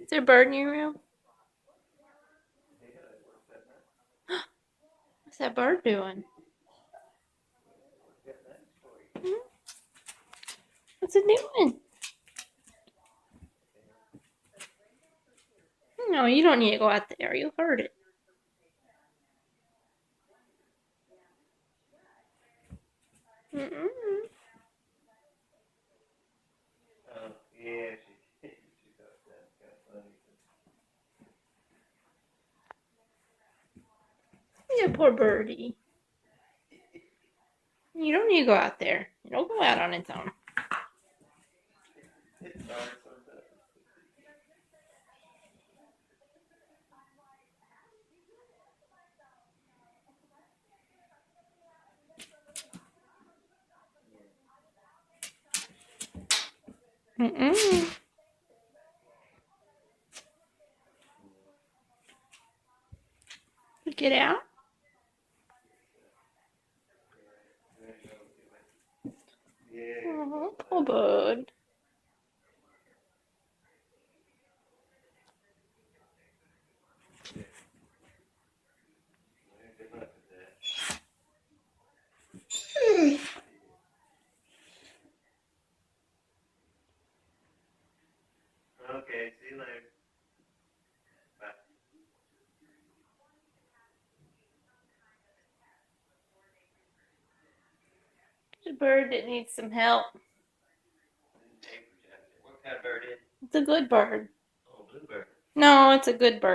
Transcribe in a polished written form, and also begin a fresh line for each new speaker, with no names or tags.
Is there a bird in your room? What's that bird doing? Hmm? What's it doing? No, you don't need to go out there. You'll hurt it. Mm-mm. Yeah, poor birdie. You don't need to go out there. It'll go out on its own. Mm-mm. Get out. Oh, poor bird.
Okay, see you later. Bye.
It's a bird that needs some help.
What kind of bird is it?
It's a good bird.
Oh, bluebird.
No, it's a good bird.